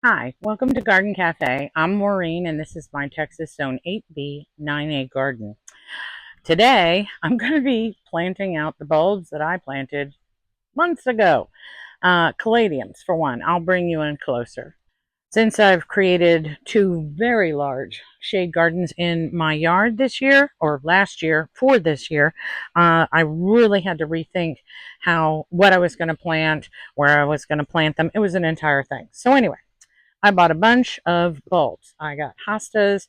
Hi, welcome to Garden Cafe. I'm Maureen and this is my Texas Zone 8B 9A garden. Today, I'm going to be planting out the bulbs that I planted months ago. Caladiums, for one. I'll bring you in closer. Since I've created two very large shade gardens in my yard this year, or last year for this year, I really had to rethink what I was going to plant, where I was going to plant them. It was an entire thing. So anyway, I bought a bunch of bulbs. I got hostas,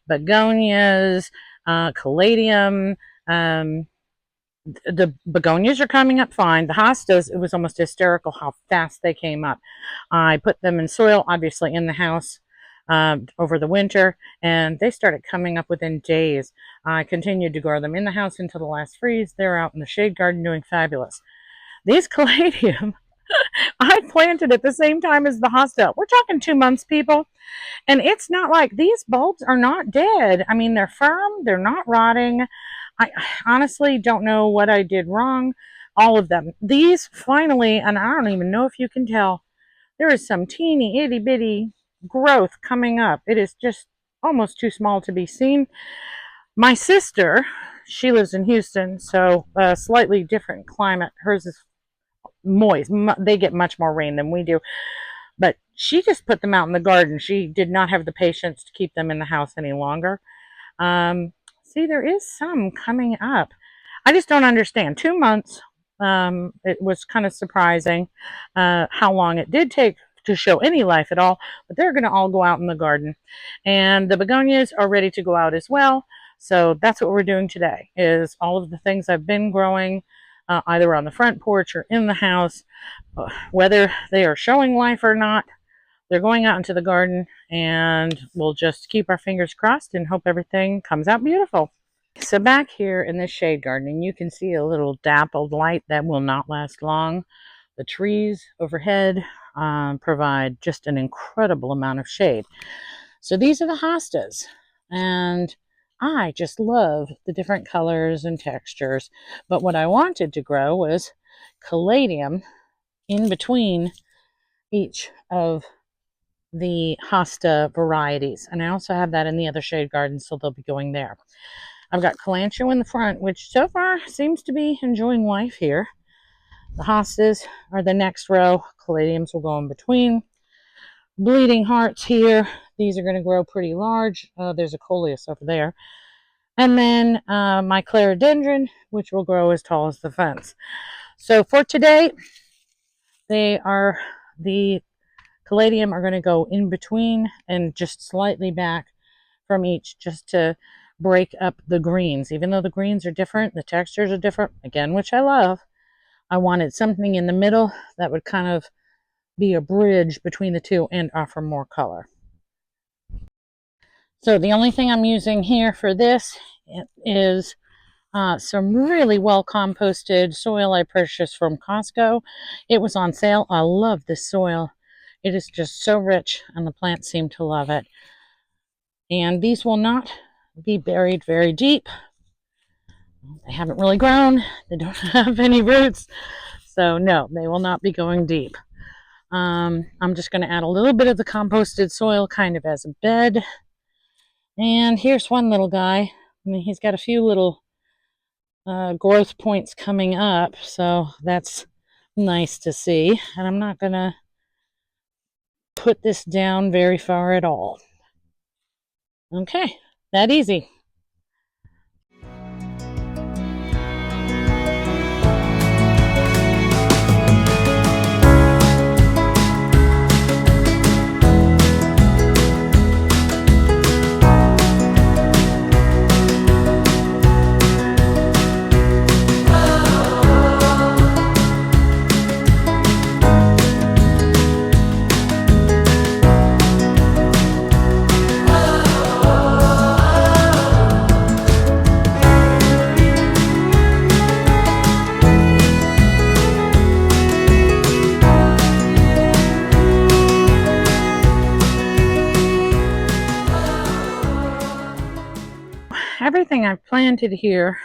begonias, caladium. Um, the begonias are coming up fine. The hostas, it was almost hysterical how fast they came up. I put them in soil, obviously in the house over the winter, and they started coming up within days. I continued to grow them in the house until the last freeze. They're out in the shade garden doing fabulous. These caladium I planted at the same time as the hosta. We're talking 2 months, people. And it's not like these bulbs are not dead. I mean, they're firm, they're not rotting. I honestly don't know what I did wrong. All of them. These finally, and I don't even know if you can tell, there is some teeny itty bitty growth coming up. It is just almost too small to be seen. My sister, she lives in Houston, so a slightly different climate. Hers is moist. They get much more rain than we do. But she just put them out in the garden. She did not have the patience to keep them in the house any longer. See, there is some coming up. I just don't understand. 2 months, it was kind of surprising how long it did take to show any life at all, but they're going to all go out in the garden. And the begonias are ready to go out as well. So that's what we're doing today, is all of the things I've been growing, either on the front porch or in the house, whether they are showing life or not. They're going out into the garden, and we'll just keep our fingers crossed and hope everything comes out beautiful. So back here in this shade garden, you can see a little dappled light that will not last long. The trees overhead provide just an incredible amount of shade. So these are the hostas, and I just love the different colors and textures. But what I wanted to grow was caladium in between each of the hosta varieties, and I also have that in the other shade garden, so they'll be going there. I've got Kalanchoe in the front, which so far seems to be enjoying life here. The hostas are the next row. Caladiums will go in between. Bleeding hearts here. These are going to grow pretty large. There's a coleus over there. And then my clerodendron, which will grow as tall as the fence. So for today, the caladium are going to go in between and just slightly back from each, just to break up the greens. Even though the greens are different, the textures are different, again, which I love, I wanted something in the middle that would kind of be a bridge between the two and offer more color. So the only thing I'm using here for this is some really well composted soil I purchased from Costco. It was on sale. I love this soil. It is just so rich, and the plants seem to love it. And these will not be buried very deep. They haven't really grown. They don't have any roots. So no, they will not be going deep. I'm just going to add a little bit of the composted soil kind of as a bed. And here's one little guy. I mean, he's got a few little growth points coming up, so that's nice to see. And I'm not going to put this down very far at all. Okay, that easy. Everything I've planted here,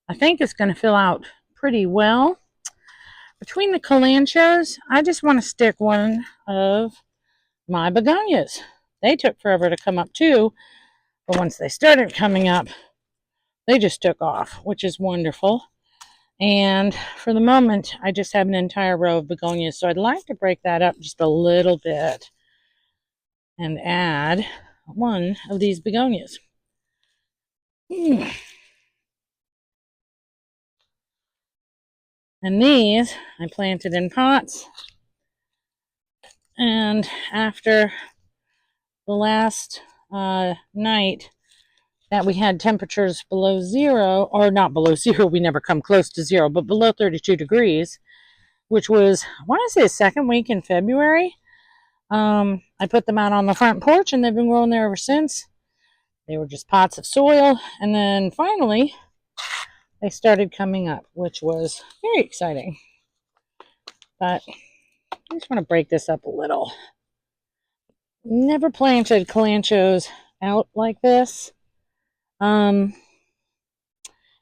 I think is going to fill out pretty well. Between the calanchoes, I just want to stick one of my begonias. They took forever to come up too, but once they started coming up, they just took off, which is wonderful. And for the moment, I just have an entire row of begonias, so I'd like to break that up just a little bit and add one of these begonias. And these I planted in pots. And after the last night that we had temperatures below zero, or not below zero, we never come close to zero, but below 32 degrees, which was, I want to say, the second week in February. I put them out on the front porch, and they've been growing there ever since. They were just pots of soil, and then finally they started coming up, which was very exciting. But I just want to break this up a little. Never planted kalanchoes out like this. And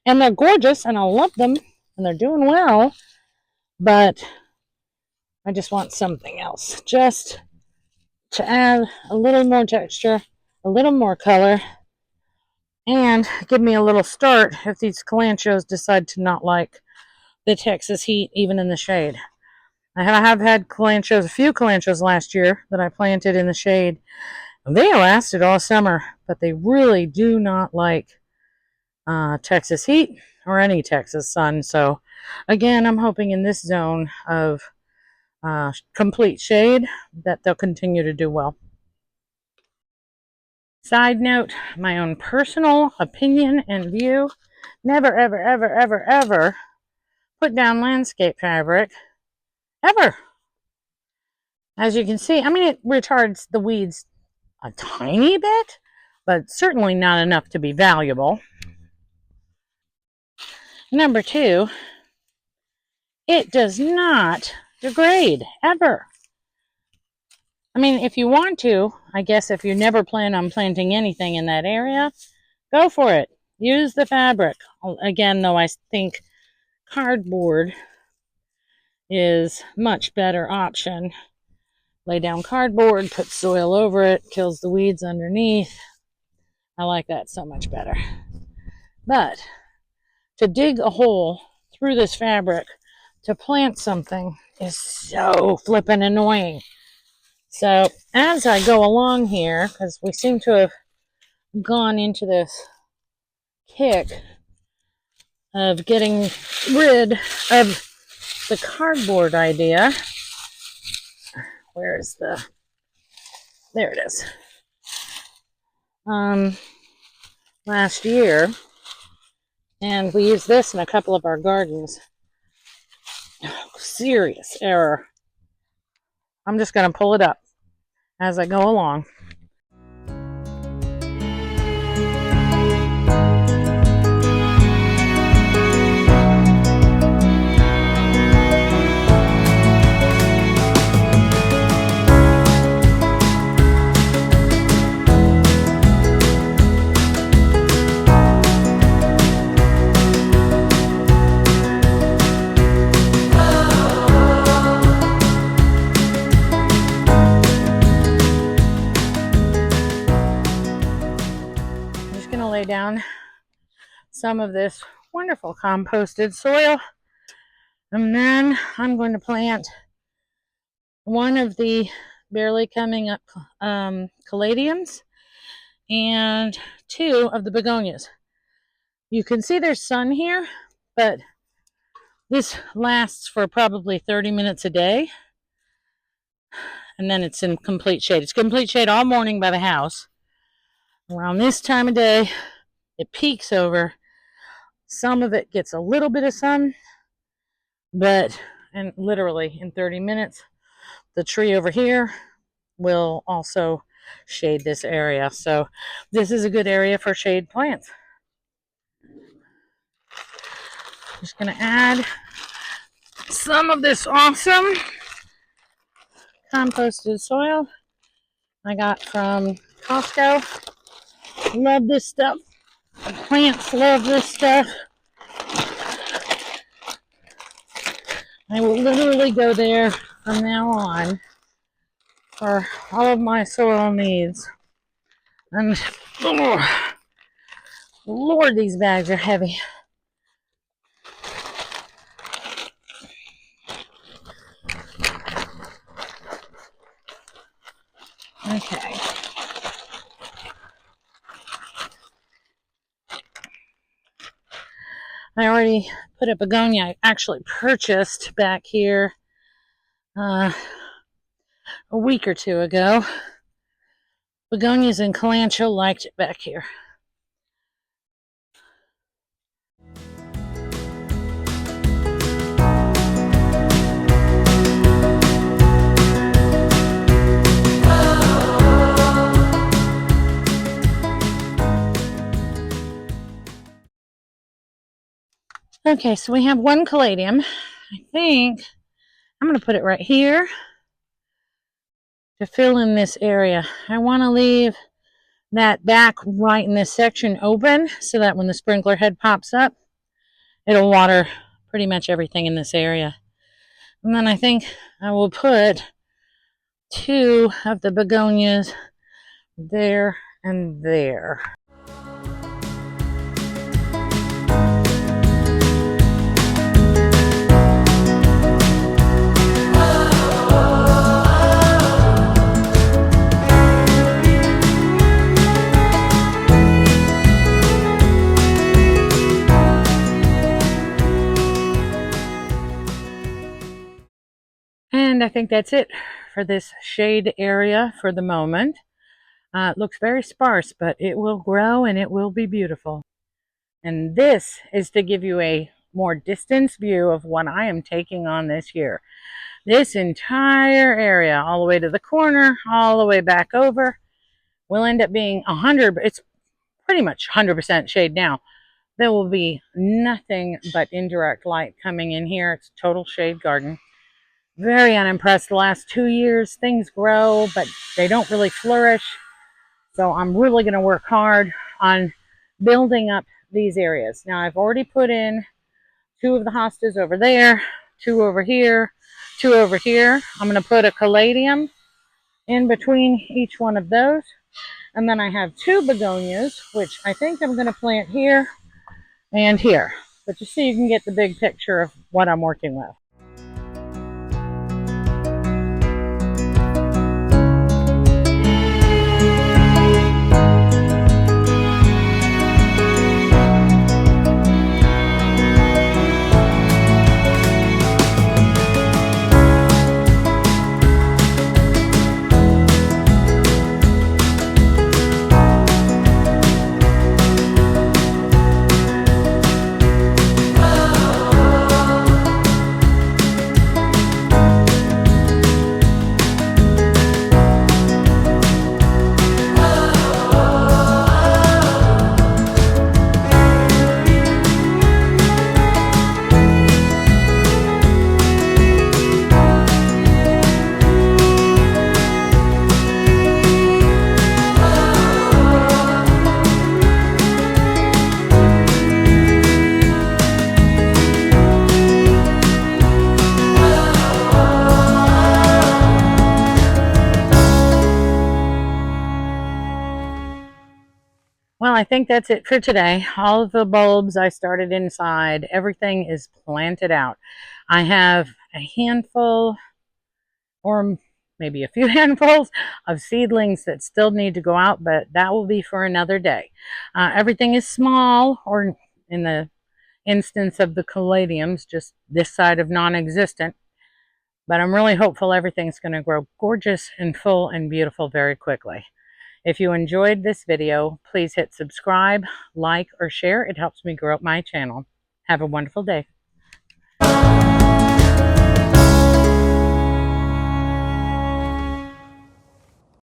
they're gorgeous, and I love them, and they're doing well, but I just want something else, just to add a little more texture, a little more color, and give me a little start if these kalanchoes decide to not like the Texas heat, even in the shade. I have had kalanchoes, a few kalanchoes last year that I planted in the shade. They lasted all summer, but they really do not like Texas heat or any Texas sun. So again, I'm hoping in this zone of complete shade that they'll continue to do well. Side note, my own personal opinion and view, never, ever, ever, ever, ever put down landscape fabric, ever. As you can see, I mean, it retards the weeds a tiny bit, but certainly not enough to be valuable. Number two, it does not degrade, ever. I mean, if you want to, I guess if you never plan on planting anything in that area, go for it. Use the fabric. Again, though, I think cardboard is much better option. Lay down cardboard, put soil over it, kills the weeds underneath. I like that so much better. But to dig a hole through this fabric to plant something is so flippin' annoying. So as I go along here, because we seem to have gone into this kick of getting rid of the cardboard idea. Where is the, there it is. Last year, and we used this in a couple of our gardens. Serious error. I'm just going to pull it up as I go along. Lay down some of this wonderful composted soil, and then I'm going to plant one of the barely coming up caladiums and two of the begonias. You can see there's sun here, but this lasts for probably 30 minutes a day, and then it's in complete shade. It's complete shade all morning by the house. Around this time of day, it peaks over. Some of it gets a little bit of sun, but and literally in 30 minutes, the tree over here will also shade this area. So this is a good area for shade plants. Just going to add some of this awesome composted soil I got from Costco. Love this stuff. The plants love this stuff. I will literally go there from now on for all of my soil needs. And oh, Lord, these bags are heavy. Okay. I already put a begonia I actually purchased back here a week or two ago. Begonias and Kalanchoe liked it back here. Okay, so we have one caladium. I think I'm going to put it right here to fill in this area. I want to leave that back right in this section open so that when the sprinkler head pops up, it'll water pretty much everything in this area. And then I think I will put 2 of the begonias there and there. And I think that's it for this shade area for the moment. It looks very sparse, but it will grow and it will be beautiful. And this is to give you a more distance view of what I am taking on this year. This entire area, all the way to the corner, all the way back over, will end up being 100, it's pretty much 100% shade now. There will be nothing but indirect light coming in here. It's a total shade garden. Very unimpressed the last 2 years. Things grow, but they don't really flourish. So I'm really going to work hard on building up these areas. Now I've already put in 2 of the hostas over there, 2 over here, 2 over here. I'm going to put a caladium in between each one of those. And then I have 2 begonias, which I think I'm going to plant here and here. But just so you can get the big picture of what I'm working with. Well, I think that's it for today. All of the bulbs I started inside, everything is planted out. I have a handful, or maybe a few handfuls of seedlings that still need to go out, but that will be for another day. Everything is small, or in the instance of the caladiums, just this side of non-existent. But I'm really hopeful everything's going to grow gorgeous and full and beautiful very quickly. If you enjoyed this video, please hit subscribe, like, or share. It helps me grow up my channel. Have a wonderful day.